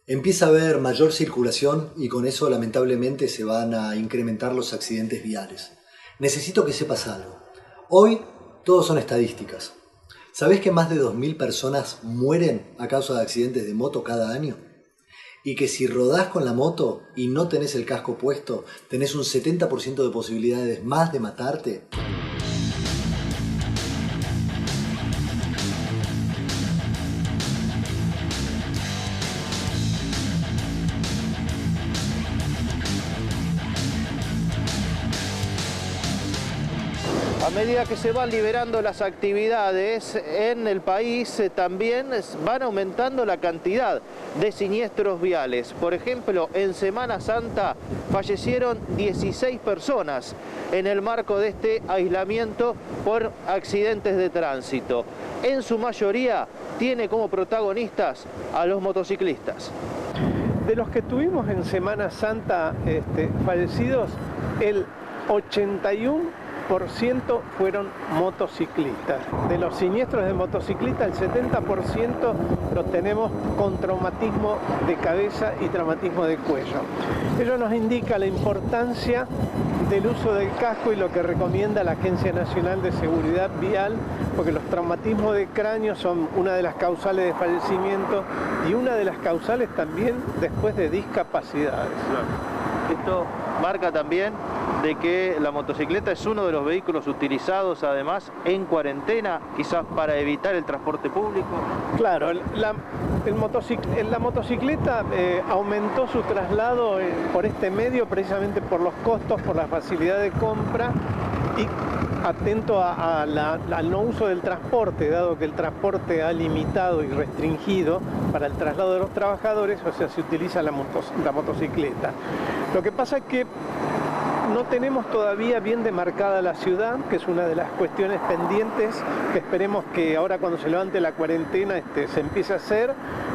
Empieza a haber mayor circulación y con eso lamentablemente se van a incrementar los accidentes viales. Necesito que sepas algo. Hoy todos son estadísticas. ¿Sabés que más de 2.000 personas mueren a causa de accidentes de moto cada año? Y que si rodás con la moto y no tenés el casco puesto, tenés un 70% de posibilidades más de matarte. A medida que se van liberando las actividades en el país, también van aumentando la cantidad de siniestros viales. Por ejemplo, en Semana Santa fallecieron 16 personas en el marco de este aislamiento por accidentes de tránsito. En su mayoría tiene como protagonistas a los motociclistas. De los que tuvimos en Semana Santa fallecidos, el 81% fueron motociclistas. De los siniestros de motociclistas, el 70% los tenemos con traumatismo de cabeza y traumatismo de cuello. Ello nos indica la importancia del uso del casco y lo que recomienda la Agencia Nacional de Seguridad Vial, porque los traumatismos de cráneo son una de las causales de fallecimiento y una de las causales también después de discapacidades. Esto marca también de que la motocicleta es uno de los vehículos utilizados además en cuarentena, quizás para evitar el transporte público. Claro, la motocicleta aumentó su traslado por este medio precisamente por los costos, por la facilidad de compra y atento al no uso del transporte, dado que el transporte ha limitado y restringido para el traslado de los trabajadores, o sea, se utiliza la motocicleta. Lo que pasa es que no tenemos todavía bien demarcada la ciudad, que es una de las cuestiones pendientes que esperemos que ahora cuando se levante la cuarentena se empiece a hacer,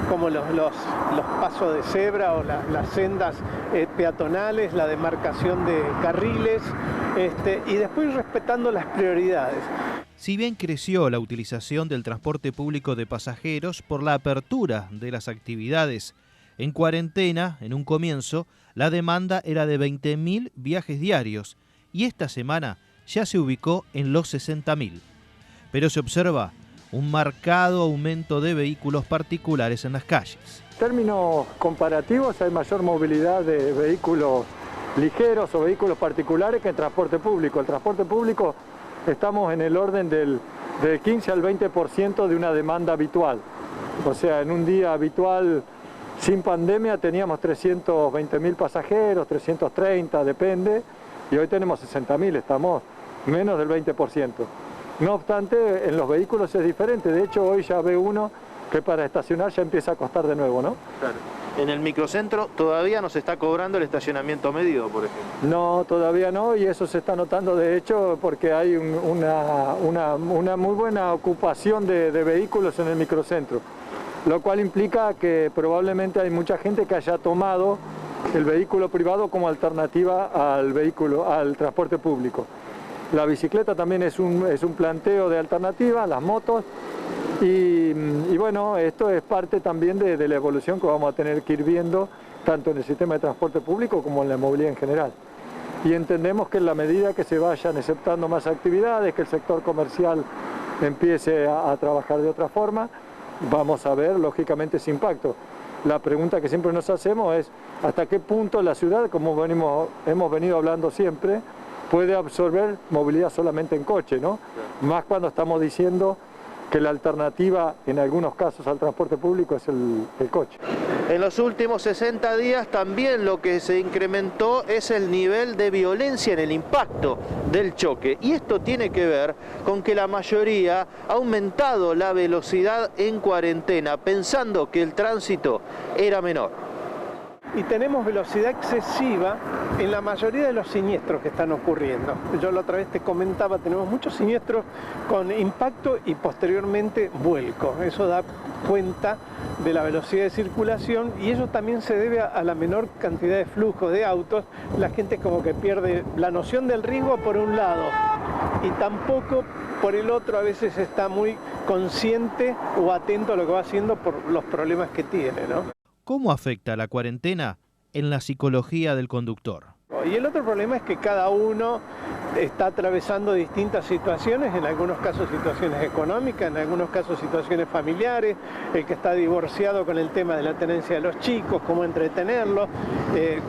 como los pasos de cebra o las sendas peatonales, la demarcación de carriles, y después respetando las prioridades. Si bien creció la utilización del transporte público de pasajeros por la apertura de las actividades, en cuarentena, en un comienzo, la demanda era de 20.000 viajes diarios y esta semana ya se ubicó en los 60.000. Pero se observa un marcado aumento de vehículos particulares en las calles. En términos comparativos hay mayor movilidad de vehículos ligeros o vehículos particulares que en transporte público. El transporte público estamos en el orden del 15 al 20% de una demanda habitual. O sea, en un día habitual sin pandemia teníamos 320.000 pasajeros, 330, depende, y hoy tenemos 60.000, estamos menos del 20%. No obstante, en los vehículos es diferente, de hecho hoy ya ve uno que para estacionar ya empieza a costar de nuevo, ¿no? Claro. En el microcentro todavía no se está cobrando el estacionamiento medido, por ejemplo. No, todavía no, y eso se está notando de hecho porque hay una muy buena ocupación de vehículos en el microcentro, lo cual implica que probablemente hay mucha gente que haya tomado el vehículo privado como alternativa al transporte público. La bicicleta también es un planteo de alternativa, las motos, y bueno, esto es parte también de la evolución que vamos a tener que ir viendo tanto en el sistema de transporte público como en la movilidad en general. Y entendemos que en la medida que se vayan aceptando más actividades, que el sector comercial empiece a trabajar de otra forma, vamos a ver lógicamente ese impacto. La pregunta que siempre nos hacemos es hasta qué punto la ciudad, como hemos venido hablando siempre, puede absorber movilidad solamente en coche, ¿no? Más cuando estamos diciendo que la alternativa en algunos casos al transporte público es el coche. En los últimos 60 días también lo que se incrementó es el nivel de violencia en el impacto del choque. Y esto tiene que ver con que la mayoría ha aumentado la velocidad en cuarentena, pensando que el tránsito era menor. Y tenemos velocidad excesiva en la mayoría de los siniestros que están ocurriendo. Yo la otra vez te comentaba, tenemos muchos siniestros con impacto y posteriormente vuelco. Eso da cuenta de la velocidad de circulación y eso también se debe a la menor cantidad de flujo de autos. La gente como que pierde la noción del riesgo por un lado y tampoco por el otro a veces está muy consciente o atento a lo que va haciendo por los problemas que tiene, ¿no? ¿Cómo afecta la cuarentena en la psicología del conductor? Y el otro problema es que cada uno está atravesando distintas situaciones, en algunos casos situaciones económicas, en algunos casos situaciones familiares, el que está divorciado con el tema de la tenencia de los chicos, cómo entretenerlos,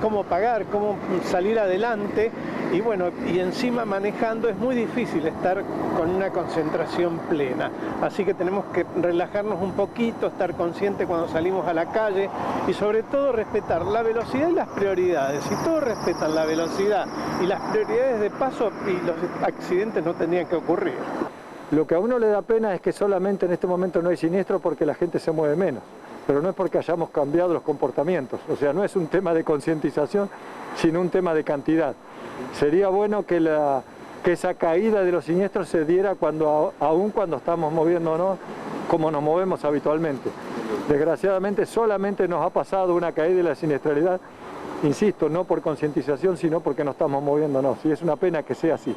cómo pagar, cómo salir adelante, y bueno, y encima manejando es muy difícil estar con una concentración plena, así que tenemos que relajarnos un poquito, estar conscientes cuando salimos a la calle y sobre todo respetar la velocidad y las prioridades. Si todos respetan la velocidad y las prioridades de paso, y los accidentes no tendrían que ocurrir. Lo que a uno le da pena es que solamente en este momento no hay siniestro porque la gente se mueve menos, pero no es porque hayamos cambiado los comportamientos, o sea, no es un tema de concientización, sino un tema de cantidad. Sería bueno que esa caída de los siniestros se diera aún cuando estamos moviéndonos como nos movemos habitualmente. Desgraciadamente solamente nos ha pasado una caída de la siniestralidad, insisto, no por concientización, sino porque no estamos moviéndonos, y es una pena que sea así.